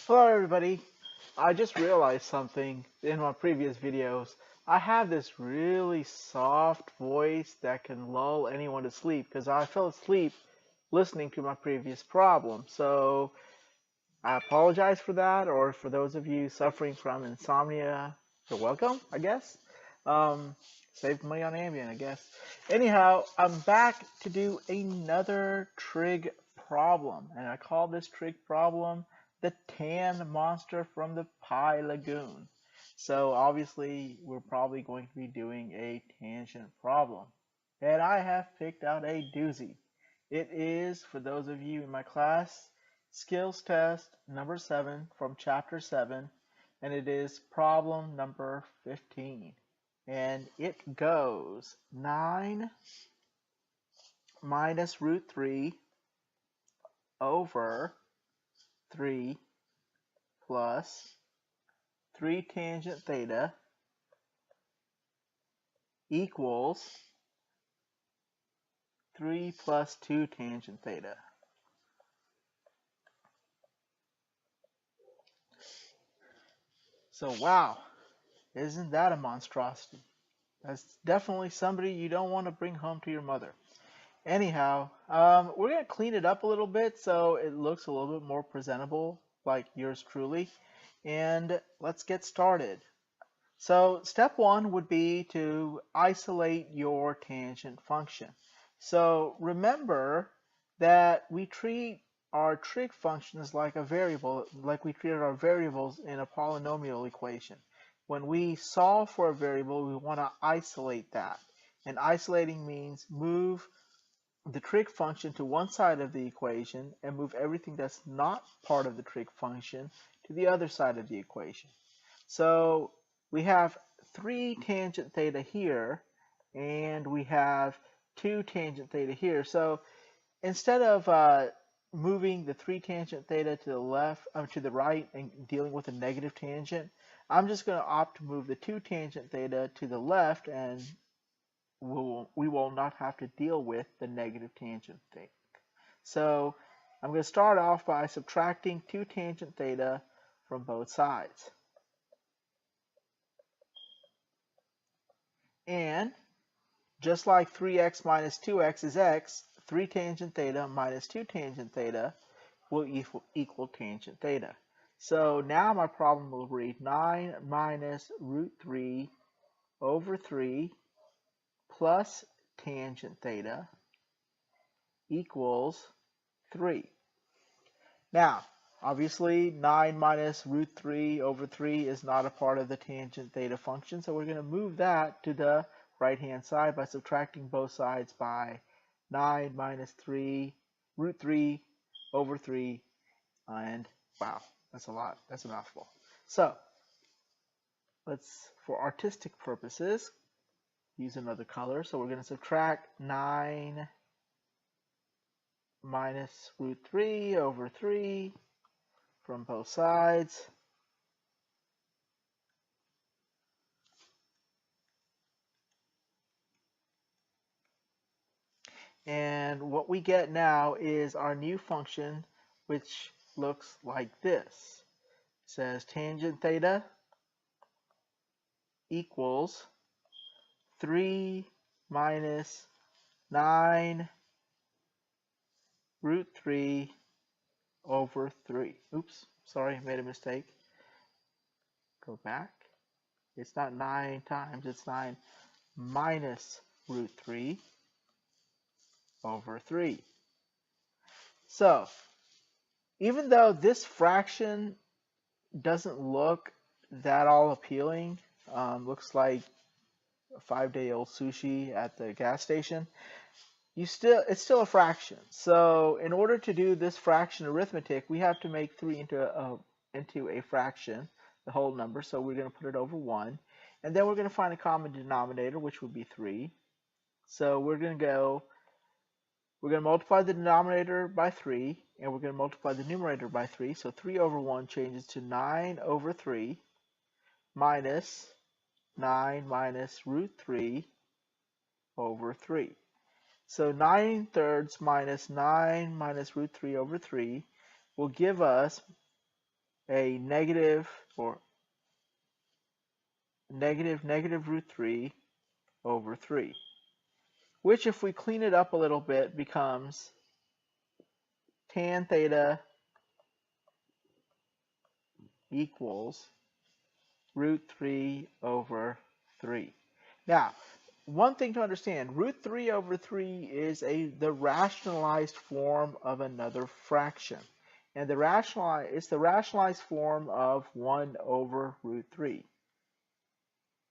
Hello everybody. I just realized something in my previous videos. I have this really soft voice that can lull anyone to sleep because I fell asleep listening to my previous problem. So I apologize for that, or for those of you suffering from insomnia, you're welcome, I guess. Um, Saved money on Ambien, I guess. Anyhow, I'm back to do another trig problem, and I call this trig problem the tan monster from the Pi Lagoon. So obviously, we're probably going to be doing a tangent problem. And I have picked out a doozy. It is, for those of you in my class, skills test number 7 from chapter 7, and it is problem number 15. And it goes 9 minus root 3 over 3 plus 3 tangent theta equals 3 plus 2 tangent theta. So wow, isn't that a monstrosity? That's definitely somebody you don't want to bring home to your mother. Anyhow, we're going to clean it up a little bit so it looks a little bit more presentable, like yours truly. And let's get started. So step 1 would be to isolate your tangent function. So remember that we treat our trig functions like a variable, like we treated our variables in a polynomial equation. When we solve for a variable, we want to isolate that. And isolating means move the trig function to one side of the equation and move everything that's not part of the trig function to the other side of the equation. So we have 3 tangent theta here, and we have 2 tangent theta here. So instead of moving the 3 tangent theta to the left, to the right, and dealing with a negative tangent, I'm just going to opt to move the 2 tangent theta to the left, and we will not have to deal with the negative tangent thing. So I'm going to start off by subtracting 2 tangent theta from both sides. And just like 3x minus 2x is x, 3 tangent theta minus 2 tangent theta will equal tangent theta. So now my problem will read 9 minus root 3 over 3 plus tangent theta equals 3. Now, obviously, 9 minus root 3 over 3 is not a part of the tangent theta function, so we're going to move that to the right-hand side by subtracting both sides by 9 minus 3, root 3 over 3, and wow, that's a lot. That's a mouthful. So, let's, for artistic purposes, use another color. So we're going to subtract 9 minus root 3 over 3 from both sides. And what we get now is our new function, which looks like this. It says tangent theta equals 3 minus 9 root 3 over 3. Oops, sorry, made a mistake. Go back. It's not 9 times, it's 9 minus root 3 over 3. So, even though this fraction doesn't look that all appealing, looks like a 5-day-old sushi at the gas station, it's still a fraction. So in order to do this fraction arithmetic, we have to make 3 into a fraction, the whole number. So we're going to put it over 1, and then we're going to find a common denominator, which would be 3. So we're going to multiply the denominator by 3, and we're going to multiply the numerator by 3. So 3 over 1 changes to 9 over 3 minus 9 minus root 3 over 3. So 9/3 minus 9 minus root 3 over 3 will give us a negative or negative root 3 over 3, which if we clean it up a little bit becomes tan theta equals root 3 over 3. Now, one thing to understand, root 3 over 3 is the rationalized form of another fraction. And it's the rationalized form of 1 over root 3.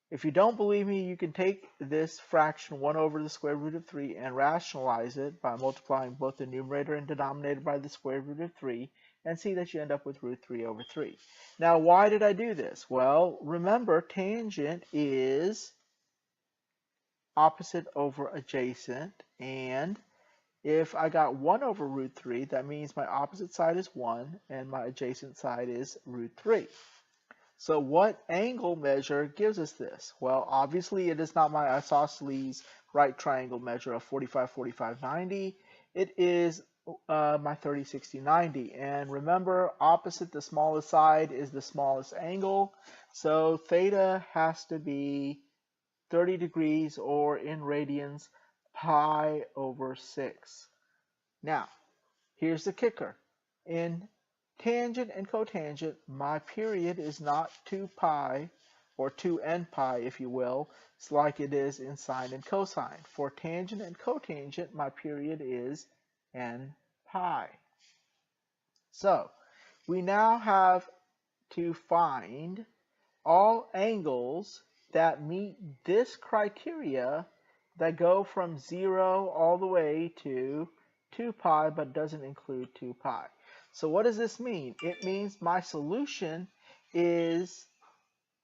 If you don't believe me, you can take this fraction 1 over the square root of 3 and rationalize it by multiplying both the numerator and denominator by the square root of 3 and see that you end up with root 3 over 3. Now, why did I do this? Well, remember, tangent is opposite over adjacent, and if I got 1 over root 3, that means my opposite side is 1 and my adjacent side is root 3. So what angle measure gives us this? Well, obviously it is not my isosceles right triangle measure of 45, 45, 90. It is my 30, 60, 90. And remember, opposite the smallest side is the smallest angle. So theta has to be 30 degrees, or in radians, pi over 6. Now, here's the kicker. In tangent and cotangent, my period is not 2 pi, or 2n pi, if you will. It's like it is in sine and cosine. For tangent and cotangent, my period is n pi. So, we now have to find all angles that meet this criteria that go from 0 all the way to 2 pi but doesn't include 2 pi. So what does this mean? It means my solution is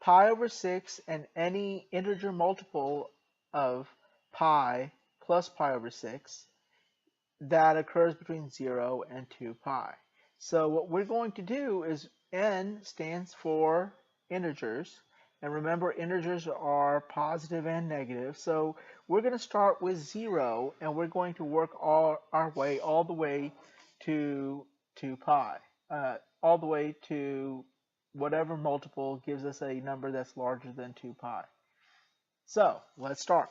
pi over 6 and any integer multiple of pi plus pi over 6 that occurs between 0 and 2 pi. So what we're going to do is n stands for integers. And remember, integers are positive and negative. So we're going to start with 0, and we're going to work our way all the way to 2 pi, all the way to whatever multiple gives us a number that's larger than 2 pi. So let's start.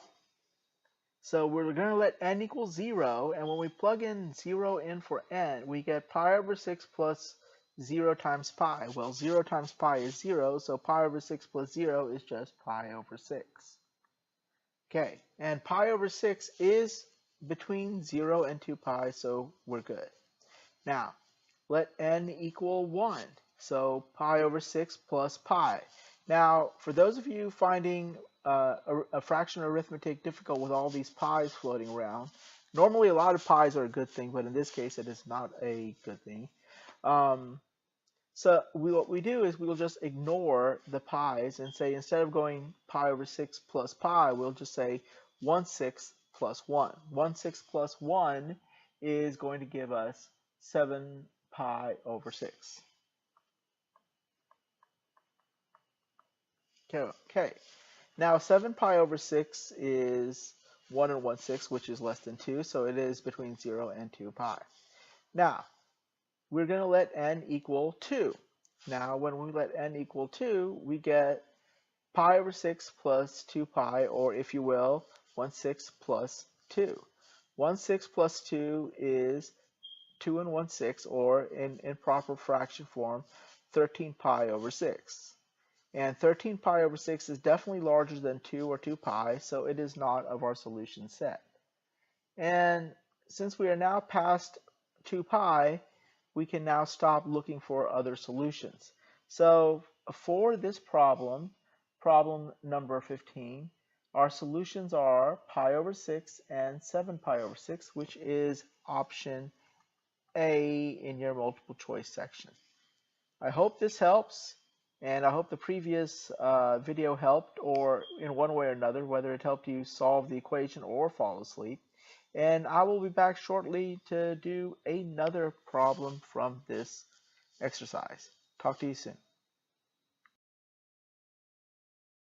So we're going to let n equal 0, and when we plug in 0 in for n, we get pi over 6 plus 0 times pi. Well, 0 times pi is 0, so pi over 6 plus 0 is just pi over 6. Okay, and pi over 6 is between 0 and 2 pi, so we're good. Now, let n equal 1, so pi over 6 plus pi. Now, for those of you finding a fraction arithmetic difficult with all these pi's floating around, normally a lot of pi's are a good thing, but in this case it is not a good thing. So what we do is we'll just ignore the pi's and say, instead of going pi over 6 plus pi, we'll just say 1/6 plus 1. 1/6 plus 1 is going to give us 7 pi over 6. Okay. Now 7 pi over 6 is 1 and 1/6, which is less than 2, so it is between 0 and 2 pi. Now, we're going to let n equal 2. Now, when we let n equal 2, we get pi over 6 plus 2 pi, or if you will, 1/6 plus 2. 1/6 plus 2 is 2 and 1/6, or in proper fraction form, 13 pi over 6. And 13 pi over 6 is definitely larger than 2 or 2 pi, so it is not of our solution set. And since we are now past 2 pi, we can now stop looking for other solutions. So for this problem, problem number 15, our solutions are pi over 6 and 7 pi over 6, which is option A in your multiple choice section. I hope this helps, and I hope the previous video helped, or in one way or another, whether it helped you solve the equation or fall asleep. And I will be back shortly to do another problem from this exercise. Talk to you soon.